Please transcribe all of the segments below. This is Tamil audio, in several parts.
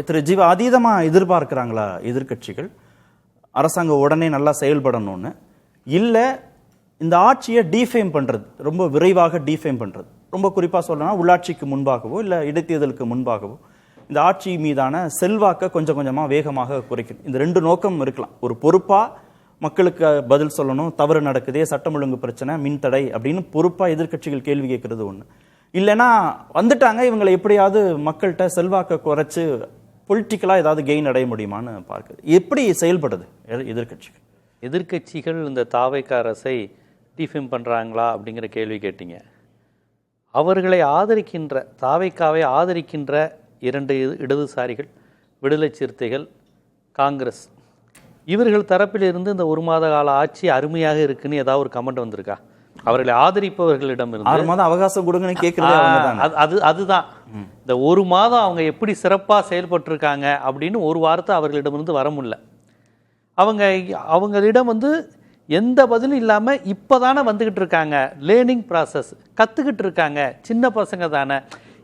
திரு ஜீவா, அதீதமாக எதிர்பார்க்குறாங்களா எதிர்கட்சிகள் அரசாங்கம் உடனே நல்லா செயல்படணும்னு? இல்லை இந்த ஆட்சியை டீஃபேம் பண்ணுறது, ரொம்ப விரைவாக டீஃபேம் பண்ணுறது, ரொம்ப குறிப்பாக சொல்லணும்னா உள்ளாட்சிக்கு முன்பாகவோ இல்லை இடைத்தேர்தலுக்கு முன்பாகவோ இந்த ஆட்சி மீதான செல்வாக்கை கொஞ்சம் கொஞ்சமாக வேகமாக குறைக்கணும். இந்த ரெண்டு நோக்கம் இருக்கலாம். ஒரு பொறுப்பாக மக்களுக்கு பதில் சொல்லணும், தவறு நடக்குதே, சட்டம் ஒழுங்கு பிரச்சனை, மின்தடை அப்படின்னு பொறுப்பாக எதிர்கட்சிகள் கேள்வி கேட்கறது ஒன்று. இல்லைன்னா வந்துட்டாங்க, இவங்களை எப்படியாவது மக்கள்கிட்ட செல்வாக்கை குறைச்சு பொலிட்டிக்கலாக ஏதாவது கெயின் அடைய முடியுமான்னு பார்க்குது. எப்படி செயல்படுது எதிர்கட்சிகள்? எதிர்கட்சிகள் இந்த தாவைக்க அரசை டிஃபேம் பண்ணுறாங்களா அப்படிங்கிற கேள்வி கேட்டீங்க. அவர்களை ஆதரிக்கின்ற, தாவைக்காவை ஆதரிக்கின்ற இரண்டு இடதுசாரிகள், விடுதலை சிறுத்தைகள், காங்கிரஸ், இவர்கள் தரப்பிலிருந்து இந்த ஒரு மாத கால ஆட்சி அருமையாக இருக்குன்னு ஏதாவது ஒரு கமெண்ட் வந்திருக்கா? அவர்களை ஆதரிப்பவர்களிடம் இருந்து 6 மாதம் அவகாசம் கொடுங்கன்னு கேட்கறது அதுதான். இந்த ஒரு மாதம் அவங்க எப்படி சிறப்பாக செயல்பட்டுருக்காங்க அப்படின்னு ஒரு வார்த்தை அவர்களிடமிருந்து வர முடியல. அவங்களிடம் எந்த பதிலும் இல்லாமல் இப்போ தானே வந்துக்கிட்டு இருக்காங்க, லேர்னிங் ப்ராசஸ், கற்றுக்கிட்டு இருக்காங்க, சின்ன பசங்க தானே,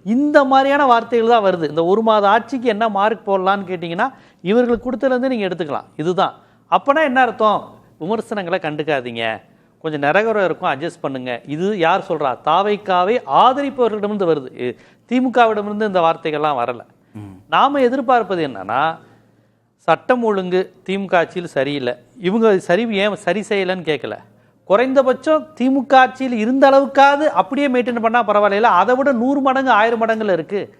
இந்த மாதிரியான வார்த்தைகள் தான் வருது. இந்த ஒரு மாத ஆட்சிக்கு என்ன மார்க் போடலான்னு கேட்டிங்கன்னா இவர்களுக்கு கொடுத்ததுலேருந்து நீங்கள் எடுத்துக்கலாம். இதுதான். அப்போனா என்ன அர்த்தம்? விமர்சனங்களை கண்டுக்காதீங்க, கொஞ்சம் நிறகுறம் இருக்கும், அட்ஜஸ்ட் பண்ணுங்க. இது யார் சொல்கிறா? தாவைக்காவை ஆதரிப்பவர்களிடமிருந்து வருது. திமுகவிடமிருந்து இந்த வார்த்தைகள்லாம் வரலை. நாம் எதிர்பார்ப்பது என்னன்னா, சட்டம் ஒழுங்கு திமுக ஆட்சியில் சரியில்லை, இவங்க ஏன் சரி செய்யலைன்னு கேட்கல. குறைந்தபட்சம் திமுக ஆட்சியில் இருந்த அளவுக்காவது அப்படியே மெயின்டைன் பண்ணால் பரவாயில்ல. அதை விட 100 மடங்கு 1000 மடங்குல இருக்குது.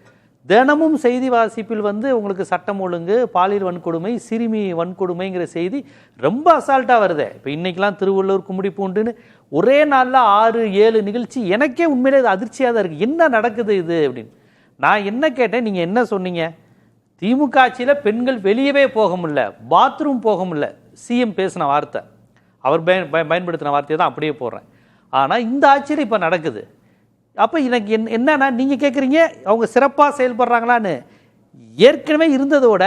தினமும் செய்தி வாசிப்பில் உங்களுக்கு சட்டம் ஒழுங்கு, பாலியல் வன்கொடுமை, சிறுமி வன்கொடுமைங்கிற செய்தி ரொம்ப அசால்ட்டாக வருது. இப்போ இன்றைக்கெலாம் திருவள்ளூர், கும்மிடிப்பூண்டுன்னு ஒரே நாளில் 6-7 நிகழ்ச்சி. எனக்கே உண்மையிலே இது அதிர்ச்சியாக தான் இருக்குது. என்ன நடக்குது இது அப்படின்னு. நான் என்ன கேட்டேன், நீங்கள் என்ன சொன்னீங்க? திமுக ஆட்சியில் பெண்கள் வெளியவே போக முடியல, பாத்ரூம் போக முடியல. சிஎம் பேசின வார்த்தை, அவர் பயன்படுத்தின வார்த்தையை தான் அப்படியே போடுறேன். ஆனால் இந்த ஆட்சியில் இப்போ நடக்குது. அப்போ எனக்கு என்னன்னா, நீங்கள் கேட்குறீங்க அவங்க சிறப்பாக செயல்படுறாங்களான்னு. ஏற்கனவே இருந்ததோட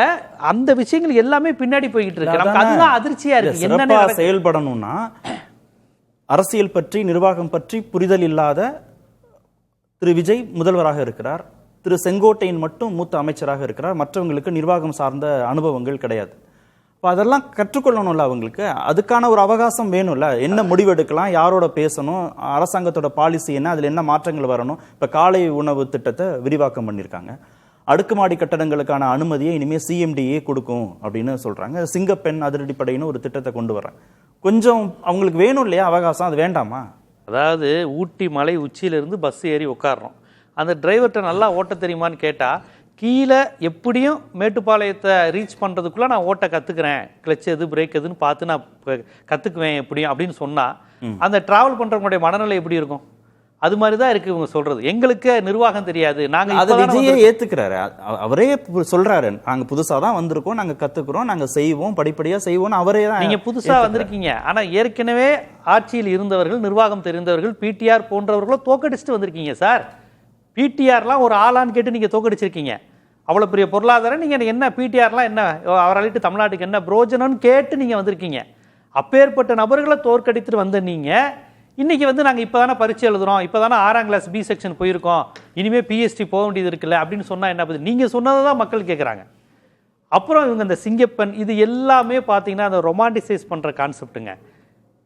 அந்த விஷயங்கள் எல்லாமே பின்னாடி போய்கிட்டு இருக்கு. நமக்கு அதுதான் அதிர்ச்சியாக இருக்குது. என்ன செயல்படணும்னா, அரசியல் பற்றி, நிர்வாகம் பற்றி புரிதல் இல்லாத திரு விஜய் முதல்வராக இருக்கிறார், திரு செங்கோட்டையன் மட்டும் மூத்த அமைச்சராக இருக்கிறார், மற்றவங்களுக்கு நிர்வாகம் சார்ந்த அனுபவங்கள் கிடையாது. இப்போ அதெல்லாம் கற்றுக்கொள்ளணும்ல அவங்களுக்கு. அதுக்கான ஒரு அவகாசம் வேணும்ல. என்ன முடிவெடுக்கலாம், யாரோட பேசணும், அரசாங்கத்தோட பாலிசி என்ன, அதில் என்ன மாற்றங்கள் வரணும். இப்போ காலை உணவு திட்டத்தை விரிவாக்கம் பண்ணியிருக்காங்க. அடுக்குமாடி கட்டடங்களுக்கான அனுமதியை இனிமேல் சிஎம்டிஏ கொடுக்கும் அப்படின்னு சொல்கிறாங்க. சிங்கப்பெண் அதிரடிப்படைன்னு ஒரு திட்டத்தை கொண்டு வர்றாங்க. கொஞ்சம் அவங்களுக்கு வேணும் இல்லையா அவகாசம்? அது வேண்டாமா? அதாவது ஊட்டி மலை உச்சியிலிருந்து பஸ் ஏறி உட்காடுறோம், அந்த டிரைவர்கிட்ட நல்லா ஓட்ட தெரியுமான்னு கேட்டால், கீழே எப்படியும் மேட்டுப்பாளையத்தை ரீச் பண்ணுறதுக்குள்ளே நான் ஓட்ட கற்றுக்குறேன், கிளச் எது பிரேக் எதுன்னு பார்த்து நான் கற்றுக்குவேன் எப்படியும் அப்படின்னு சொன்னால், அந்த ட்ராவல் பண்ணுறவங்களுடைய மனநிலை எப்படி இருக்கும்? அது மாதிரி தான் இருக்குது இவங்க சொல்கிறது. எங்களுக்கு நிர்வாகம் தெரியாது, நாங்கள் அதை விஜயே ஏற்றுக்கிறாரு, அவரே சொல்கிறாரு, நாங்கள் புதுசாக தான் வந்திருக்கோம், நாங்கள் கற்றுக்குறோம், நாங்கள் செய்வோம், படிப்படியாக செய்வோம்னு அவரே தான். நீங்கள் புதுசாக வந்திருக்கீங்க, ஆனால் ஏற்கனவே ஆட்சியில் இருந்தவர்கள், நிர்வாகம் தெரிந்தவர்கள், பிடிஆர் போன்றவர்களும் தோக்கடிச்சுட்டு வந்திருக்கீங்க சார். பிடிஆர்லாம் ஒரு ஆளான்னு கேட்டு நீங்கள் தோக்கடிச்சிருக்கீங்க. அவ்வளோ பெரிய பொருளாதாரம், நீங்கள் என்ன பிடிஆர்லாம் என்ன அவராலிட்டு தமிழ்நாட்டுக்கு என்ன பிரோஜனம்னு கேட்டு நீங்கள் வந்திருக்கீங்க. அப்பேற்பட்ட நபர்களை தோற்கடித்துட்டு வந்த நீங்கள் இன்றைக்கி நாங்கள் இப்போ தானே பரீட்சை எழுதுகிறோம், இப்போ தானே 6ஆம் கிளாஸ் பி செக்ஷன் போயிருக்கோம், இனிமேல் பிஎஸ்டி போக வேண்டியது இருக்குல்ல அப்படின்னு சொன்னால் என்ன பண்ணுது? நீங்கள் சொன்னதை தான் மக்கள் கேட்குறாங்க. அப்புறம் இவங்க இந்த சிங்கப்பெண், இது எல்லாமே பார்த்தீங்கன்னா அந்த ரொமான்டிசைஸ் பண்ணுற கான்செப்ட்டுங்க.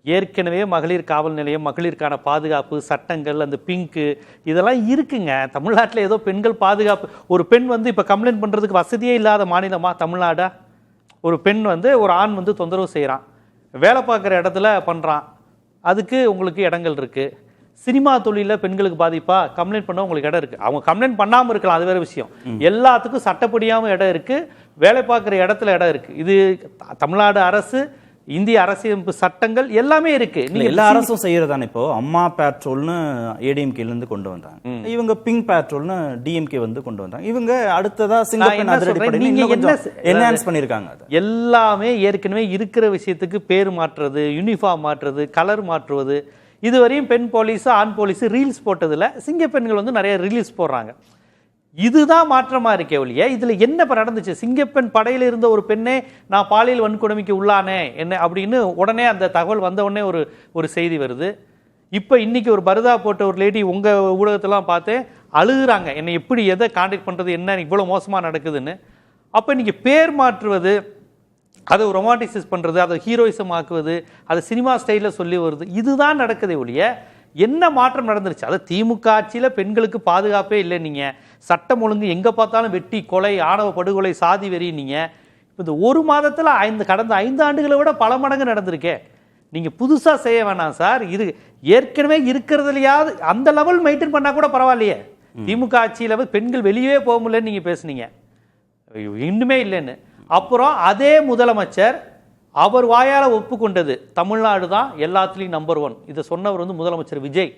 ஏற்கனவே மகளிர் காவல் நிலையம், மகளிருக்கான பாதுகாப்பு சட்டங்கள், அந்த பிங்க்கு இதெல்லாம் இருக்குங்க தமிழ்நாட்டில். ஏதோ பெண்கள் பாதுகாப்பு, ஒரு பெண் இப்போ கம்ப்ளைண்ட் பண்ணுறதுக்கு வசதியே இல்லாத மாநிலமா தமிழ்நாடா? ஒரு பெண் ஒரு ஆண் தொந்தரவு செய்கிறான், வேலை பார்க்குற இடத்துல பண்ணுறான், அதுக்கு உங்களுக்கு இடங்கள் இருக்குது. சினிமா தொழிலில் பெண்களுக்கு பாதிப்பா, கம்ப்ளைண்ட் பண்ண உங்களுக்கு இடம் இருக்குது. அவங்க கம்ப்ளைண்ட் பண்ணாமல் இருக்கலாம், அது வேறு விஷயம். எல்லாத்துக்கும் சட்டப்படியாமல் இடம் இருக்குது, வேலை பார்க்குற இடத்துல இடம் இருக்குது. இது தமிழ்நாடு அரசு, இந்திய அரசியலமைப்பு சட்டங்கள் எல்லாமே இருக்கு. நீங்க எல்லா அரசும் செய்யறதானே. இப்போ அம்மா பேட்ரோல்னு ஏடிஎம்கேல இருந்து கொண்டு வந்தாங்க, இவங்க பிங்க் பேட்ரோல்னு டிஎம்கே கொண்டு வந்தாங்க. இவங்க அடுத்ததா சிங்கப்பெண் என்ஹான்ஸ் பண்ணிருக்காங்க. எல்லாமே ஏற்கனவே இருக்கிற விஷயத்துக்கு பேர் மாற்றுறது, யூனிஃபார்ம் மாற்றுறது, கலர் மாற்றுவது. இதுவரையும் பெண் போலீஸ், ஆண் போலீஸ் ரீல்ஸ் போட்டதுல சிங்கப்பெண்கள் நிறைய ரீல்ஸ் போடுறாங்க. இதுதான் மாற்றமாக இருக்கே ஒழிய இதில் என்ன இப்போ நடந்துச்சு? சிங்கப்பெண் படையில் இருந்த ஒரு பெண்ணே நான் பாலியல் வன்கொடுமைக்கு உள்ளானே என்ன அப்படின்னு உடனே அந்த தகவல் வந்த உடனே ஒரு செய்தி வருது. இப்போ இன்னைக்கு ஒரு பரதா போட்ட ஒரு லேடி உங்கள் ஊடகத்தெல்லாம் பார்த்து அழுகுறாங்க, என்னை எப்படி எதை கான்டாக்ட் பண்ணுறது, என்ன இவ்வளோ மோசமாக நடக்குதுன்னு. அப்போ நீங்கள் பேர் மாற்றுவது, அதை ரொமான்டிசைஸ் பண்ணுறது, அதை ஹீரோயிசம் ஆக்குவது, அதை சினிமா ஸ்டைலில் சொல்லி வருது, இதுதான் நடக்குதே ஒழிய என்ன மாற்றம் நடந்துருச்சு? அதை திமுக ஆட்சியில் பெண்களுக்கு பாதுகாப்பே இல்லை, நீங்கள் சட்டம் ஒழுங்கு எங்கே பார்த்தாலும் வெட்டி கொலை, ஆணவ படுகொலை, சாதி வெறி, நீங்கள் இப்போ இந்த ஒரு மாதத்தில் கடந்த 5 ஆண்டுகளை விட பல மடங்கு நடந்திருக்கே. நீங்கள் புதுசாக செய்ய வேணாம் சார், இது ஏற்கனவே இருக்கிறதுலையாவது அந்த லெவல் மெயின்டைன் பண்ணால் கூட பரவாயில்லையே. திமுக ஆட்சியில் பெண்கள் வெளியே போக முடியலன்னு நீங்கள் பேசுனீங்க, இன்னுமே இல்லைன்னு. அப்புறம் அதே முதலமைச்சர் அவர் வாயால் ஒப்புக்கொண்டது தமிழ்நாடு தான் எல்லாத்துலேயும் நம்பர் 1. இதை சொன்னவர் முதலமைச்சர் விஜய்.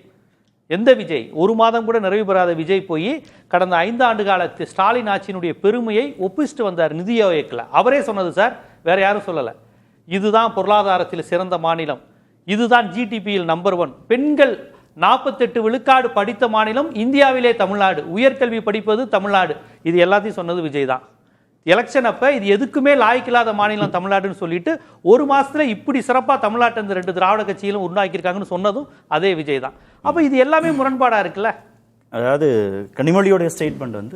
எந்த விஜய்? ஒரு மாதம் கூட நிறைவு பெறாத விஜய் போய் கடந்த 5 ஆண்டு காலத்து ஸ்டாலின் ஆட்சியினுடைய பெருமையை ஒப்பிச்சுட்டு வந்தார் நிதி ஆயோக்கில். அவரே சொன்னது சார், வேற யாரும் சொல்லலை. இதுதான் பொருளாதாரத்தில் சிறந்த மாநிலம், இதுதான் ஜிடிபியில் நம்பர் 1, பெண்கள் 48 விழுக்காடு படித்த மாநிலம் இந்தியாவிலே தமிழ்நாடு, உயர்கல்வி படிப்பது தமிழ்நாடு, இது எல்லாத்தையும் சொன்னது விஜய் தான். எலெக்ஷன் அப்ப இது எதுக்குமே லாய்க்கில்லாத மாநிலம் தமிழ்நாடுன்னு சொல்லிட்டு ஒரு மாசத்துல இப்படி சிறப்பா தமிழ்நாட்டை இந்த 2 திராவிட கட்சிகளும் உருவாக்கியிருக்காங்கன்னு சொன்னதும் அதே விஜய் தான். அப்ப இது எல்லாமே முரண்பாடா இருக்குல்ல. அதாவது கனிமொழியோடைய ஸ்டேட்மெண்ட்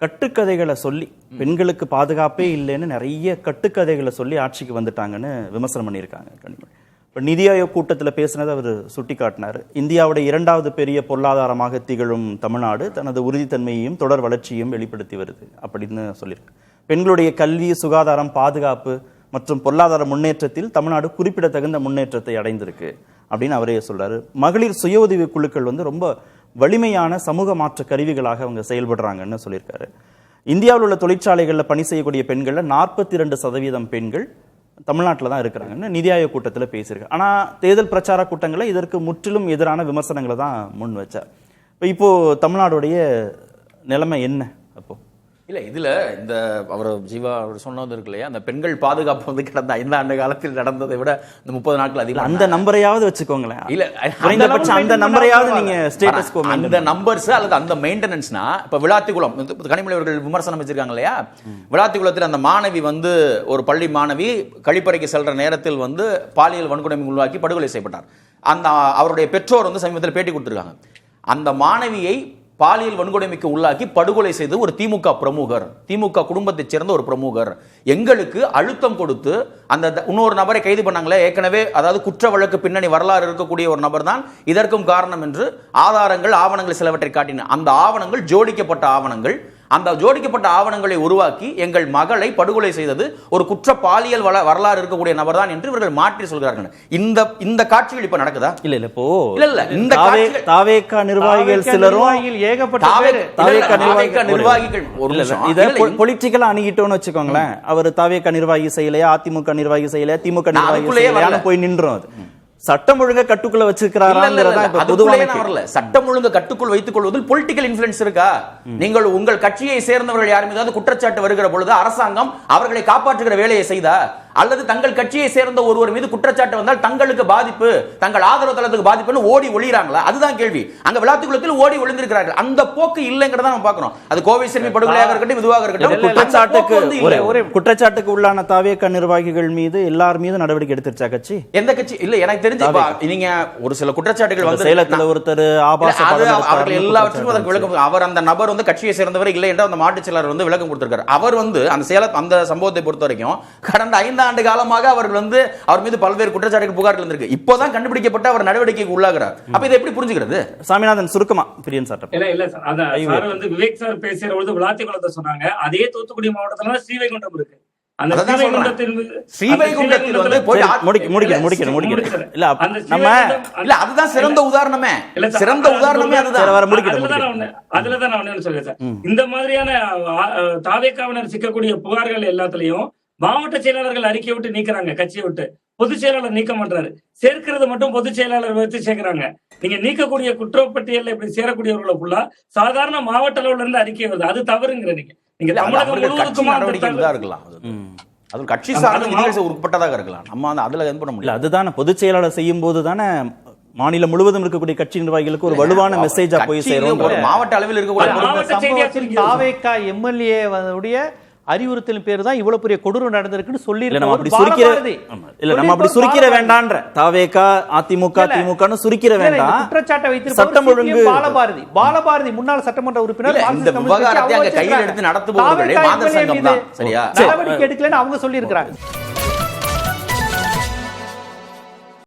கட்டுக்கதைகளை சொல்லி பெண்களுக்கு பாதுகாப்பே இல்லைன்னு நிறைய கட்டுக்கதைகளை சொல்லி ஆட்சிக்கு வந்துட்டாங்கன்னு விமர்சனம் பண்ணியிருக்காங்க கனிமொழி. இப்போ நிதி ஆயோக் கூட்டத்தில் பேசினதை அவர் சுட்டி காட்டினார். இந்தியாவுடைய 2வது பெரிய பொருளாதாரமாக திகழும் தமிழ்நாடு தனது உறுதித்தன்மையையும் தொடர் வளர்ச்சியையும் வெளிப்படுத்தி வருது அப்படின்னு சொல்லியிருக்கு. பெண்களுடைய கல்வி, சுகாதாரம், பாதுகாப்பு மற்றும் பொருளாதார முன்னேற்றத்தில் தமிழ்நாடு குறிப்பிடத்தகுந்த முன்னேற்றத்தை அடைந்திருக்கு அப்படின்னு அவரே சொல்றாரு. மகளிர் சுய உதவி குழுக்கள் ரொம்ப வலிமையான சமூக மாற்ற கருவிகளாக அவங்க செயல்படுறாங்கன்னு சொல்லியிருக்காரு. இந்தியாவில் உள்ள தொழிற்சாலைகளில் பணி செய்யக்கூடிய பெண்களில் 42% பெண்கள் தமிழ்நாட்டில் தான் இருக்கிறாங்கன்னு நிதி ஆயோக் கூட்டத்தில் பேசியிருக்கு. ஆனால் தேர்தல் பிரச்சார கூட்டங்களில் இதற்கு முற்றிலும் எதிரான விமர்சனங்களை தான் முன் வச்சார். இப்போ தமிழ்நாடுடைய நிலைமை என்ன? அப்போ இல்லை, இதில் இந்த அவர் ஜீவா அவர் சொன்னது இருக்கு இல்லையா, அந்த பெண்கள் பாதுகாப்பு கடந்த 5 ஆண்டு காலத்தில் நடந்ததை விட இந்த 30 நாட்கள் அதிகம். அந்த நம்பரையாவது வச்சுக்கோங்களேன். இல்ல, அந்த நம்பரையாவது நீங்க ஸ்டேட்டஸ் கோ அந்த நம்பர்ஸ் அல்லது அந்த மெயின்டெனன்ஸ்னா, இப்ப விளாத்திக்குளம் கனிமொழி அவர்கள் விமர்சனம் வச்சிருக்காங்க இல்லையா, விளாத்திக்குளத்தில் அந்த மாணவி ஒரு பள்ளி மாணவி கழிப்பறைக்கு செல்ற நேரத்தில் பாலியல் வன்கொடுமை உருவாக்கி படுகொலை செய்யப்பட்டார். அந்த அவருடைய பெற்றோர் சமீபத்தில் பேட்டி கொடுத்திருக்காங்க. அந்த மாணவியை பாலியல் வன்கொடுமைக்கு உள்ளாக்கி படுகொலை செய்து ஒரு திமுக பிரமுகர், திமுக குடும்பத்தைச் சேர்ந்த ஒரு பிரமுகர் எங்களுக்கு அழுத்தம் கொடுத்து அந்த இன்னொரு நபரை கைது பண்ணாங்களே, ஏற்கனவே அதாவது குற்ற வழக்கு பின்னணி வரலாறு இருக்கக்கூடிய ஒரு நபர் தான் இதற்கும் காரணம் என்று ஆதாரங்கள், ஆவணங்கள் சிலவற்றை காட்டின. அந்த ஆவணங்கள் ஜோடிக்கப்பட்ட ஆவணங்கள். அந்த ஜோடிக்கப்பட்ட ஆவணங்களை உருவாக்கி எங்கள் மகளை படுகொலை செய்தது ஒரு குற்ற பாலியல் வரலாறு இருக்கக்கூடிய நபர் தான் என்று இவர்கள் மாற்றி சொல்கிறார்கள். இந்த காட்சிகள் இப்ப நடக்குதா? இல்ல இல்ல இப்போ இல்ல இந்த தாவேகா நிர்வாகிகள் சிலரும் நிர்வாகிகள் பொலிட்டிக்கலா அணுகிட்டோம்னு வச்சுக்கோங்களேன். அவர் தாவேகா நிர்வாகி செய்யலையா, அதிமுக நிர்வாகி செய்யலையா, திமுக நிர்வாகி போய் நின்றோம். அது சட்டம் ஒழுங்க கட்டுக்குள்ள வச்சிருக்கிறாரா? சட்டம் ஒழுங்க கட்டுக்குள் வைத்துக் கொள்வதில் பொலிட்டிக்கல் இன்ஃப்ளூயன்ஸ் இருக்கா? நீங்கள் உங்கள் கட்சியை சேர்ந்தவர்கள் யார் மீதாவது குற்றச்சாட்டு வருகிற பொழுது அரசாங்கம் அவர்களை காப்பாற்றுகிற வேலையை செய்தா, அல்லது தங்கள் கட்சியை சேர்ந்த ஒருவர் மீது குற்றச்சாட்டு வந்தால் தங்களுக்கு பாதிப்பு, தங்கள் ஆதரவு தளத்துக்கு பாதிப்புன்னு ஓடி ஒளிறாங்களா? அதுதான் கேள்வி. அங்க விளாத்திக்குளத்தில் ஓடி ஒளிந்திருக்கிறார்கள். அந்த போக்கு இல்லைங்கிறத நம்ம பார்க்கணும். அது கோவை சிறுமி படுகொலையாக இருக்கட்டும், இதுவாக இருக்கட்டும், குற்றச்சாட்டுக்கு உள்ளான தாவேகா நிர்வாகிகள் மீது எல்லார் மீது நடவடிக்கை எடுத்துருச்சா கட்சி? எந்த கட்சி? இல்ல, எனக்கு தெரிஞ்சு நீங்க ஒரு சில குற்றச்சாட்டுகள் வந்து சேலத்துல ஒருத்தர் அவர்கள் எல்லாவற்றுக்கும் அதற்கு விளக்கம். அவர் அந்த நபர் கட்சியை சேர்ந்தவர் இல்லை என்று அந்த மாட்டுச் செயலர் விளக்கம் கொடுத்திருக்காரு. அவர் அந்த சேலம் அந்த சம்பவத்தை பொறுத்த வரைக்கும் கடந்த 5 ஆண்டு காலமாக அவர்கள் அவர் மீது பல்வேறு குற்றச்சாட்டுகள், புகார்கள் இருந்திருக்கு. இப்போதான் கண்டுபிடிக்கப்பட்ட அவர் நடவடிக்கைக்கு உள்ளாகிறார். அப்ப இதை எப்படி புரிஞ்சுக்கிறது? சாமிநாதன் சுருக்கமா பிரியன் சார். இல்ல சார், அத விவேக் சார் பேசுற பொழுது விளாத்திக்குளத்தை சொன்னாங்க. அதே தூத்துக்குடி மாவட்டத்துல ஸ்ரீவைகுண்டம் இருக்கு. சிறந்த உதாரணமே அதுலதான் நான் சொல்றேன். இந்த மாதிரியான தாவேக்காவினர் சிக்கக்கூடிய புகார்கள் எல்லாத்துலயும் மாவட்ட செயலாளர்கள் அறிக்கை விட்டு நீக்கிறாங்க, கட்சியை விட்டு. பொதுச் செயலாளர் நீக்க மாட்டாரு, சேர்க்கிறது மட்டும் பொதுச் செயலாளர் வச்சு சேர்க்கிறாங்க. நீங்க நீக்கக்கூடிய குற்றப்பட்டியல் இப்படி சேரக்கூடியவர்களை ஃபுல்லா சாதாரண மாவட்ட அளவுல இருந்து அறிக்கை வருது. அது தவறுங்கிற நீங்க தமிழகம் முழுவதுக்குமா இருக்கலாம். அது கட்சி சார்ந்த உட்பட்டதாக இருக்கலாம். நம்ம அதுல எது பண்ண முடியல. அதுதானே பொதுச் செயலாளர் செய்யும் போது தானே மாநிலம் முழுவதும் இருக்கக்கூடிய கட்சி நிர்வாகிகளுக்கு ஒரு வலுவான மெசேஜா போய் சேரும். மாவட்ட அளவில் இருக்கக்கூடிய தாவேகா எம்எல்ஏ அறிவுறுத்தலின் பேர் தான் இவ்வளவு பெரிய கொடூரம் நடந்திருக்குன்னு சொல்லி இல்ல நம்ம அப்படி சுருக்கிற வேண்டான்ற தாவேகா அதிமுக திமுகன்னு சுருக்கிற வேண்டாம். குற்றச்சாட்டை சட்டம் ஒழுங்கு பாலபாரதி முன்னாள் சட்டமன்ற உறுப்பினர் இந்த விவகாரத்தை அங்க கையில் எடுத்து நடத்துபவர்களே மாதர் சங்கம் தான். சரியா? நடவடிக்கை எடுக்கலன்னு அவங்க சொல்லி இருக்காங்க.